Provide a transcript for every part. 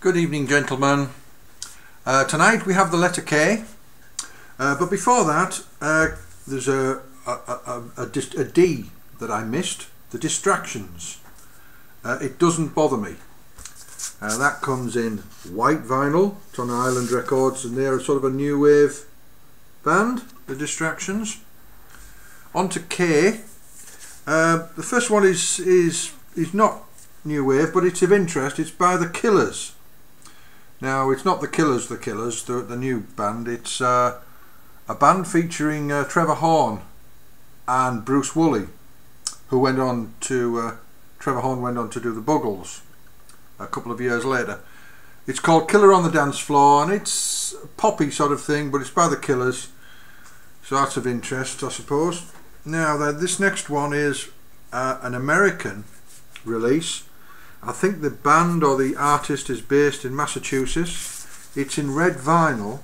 Good evening, gentlemen. Tonight we have the letter K, but before that there's a D that I missed, the distractions. It doesn't bother me. That comes in white vinyl. It's on Island Records, and they're sort of a new wave band, the Distractions. On to K. The first one is not new wave, but it's of interest. It's by the Killers. Now, it's not the Killers, the new band. It's a band featuring Trevor Horn and Bruce Woolley, who went on to Trevor Horn went on to do the Buggles a couple of years later. It's called Killer on the Dance Floor, and it's a poppy sort of thing, but it's by the Killers, so that's of interest, I suppose. Now, this next one is an American release. I think the band or the artist is based in Massachusetts. It's in red vinyl,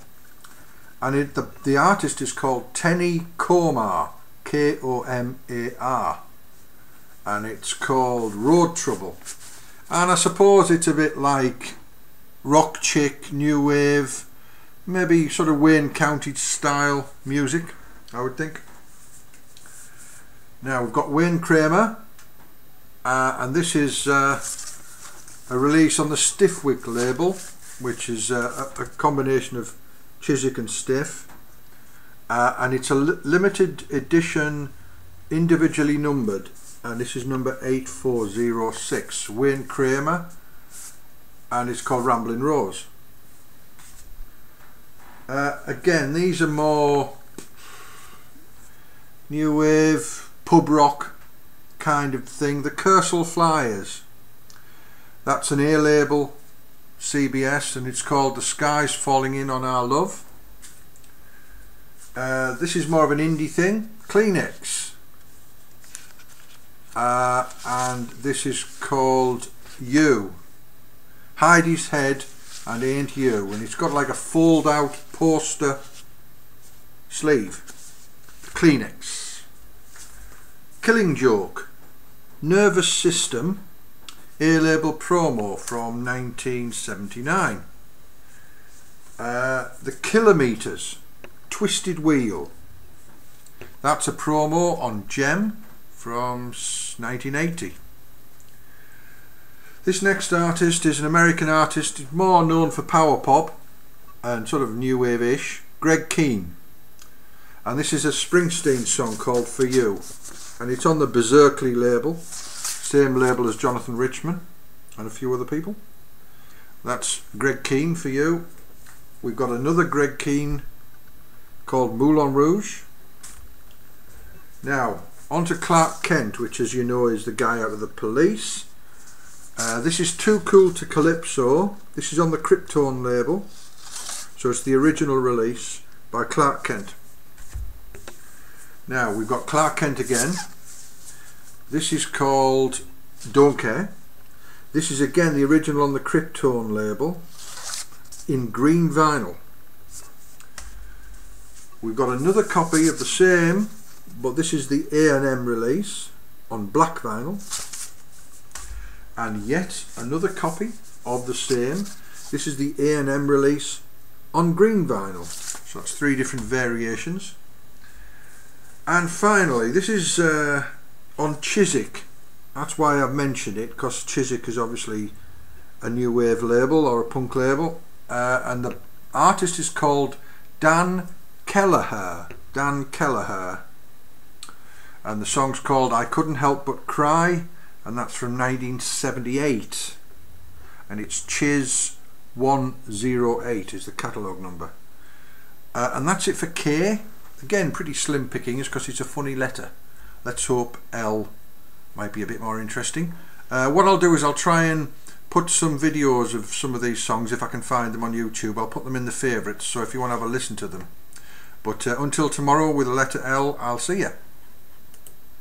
and the artist is called Tenny Komar, K-O-M-A-R, and it's called Road Trouble. And I suppose it's a bit like rock chick, new wave, maybe sort of Wayne County style music, I would think. Now we've got Wayne Kramer, and this is a release on the Stiffwick label, which is a combination of Chiswick and Stiff, and it's a limited edition, individually numbered, and this is number 8406, Wayne Kramer, and it's called Ramblin' Rose. Again, these are more new wave, pub rock kind of thing. The Kersal Flyers, that's an A label, CBS, and it's called The Sky's Falling In on Our Love. This is more of an indie thing, Kleenex, and this is called You, Heidi's Head and Ain't You, and it's got like a fold out poster sleeve. Kleenex. Killing Joke, Nervous System, A-label promo from 1979. The Kilometers, Twisted Wheel, that's a promo on Gem from 1980. This next artist is an American artist, more known for power pop and sort of new wave-ish, Greg Keane, and this is a Springsteen song called For You, and it's on the Berserkly label, same label as Jonathan Richman and a few other people. That's Greg Keane, For You. We've got another Greg Keane called Moulin Rouge. Now on to Clark Kent, which, as you know, is the guy out of The Police. This is Too Cool to Calypso. This is on the Krypton label, so it's the original release by Clark Kent. Now we've got Clark Kent again. This is called Don't Care. This is again the original on the Krypton label in green vinyl. We've got another copy of the same, but this is the A&M release on black vinyl, and yet another copy of the same. This is the A&M release on green vinyl, so that's three different variations. And finally, this is on Chiswick. That's why I've mentioned it, because Chiswick is obviously a new wave label or a punk label, and the artist is called Dan Kelleher, and the song's called I Couldn't Help But Cry, and that's from 1978, and it's Chiz 108 is the catalogue number. And that's it for K. Again, pretty slim pickings because it's a funny letter. Let's hope L might be a bit more interesting. What I'll do is I'll try and put some videos of some of these songs, if I can find them on YouTube. I'll put them in the favourites, so if you want to have a listen to them. But until tomorrow with the letter L, I'll see you.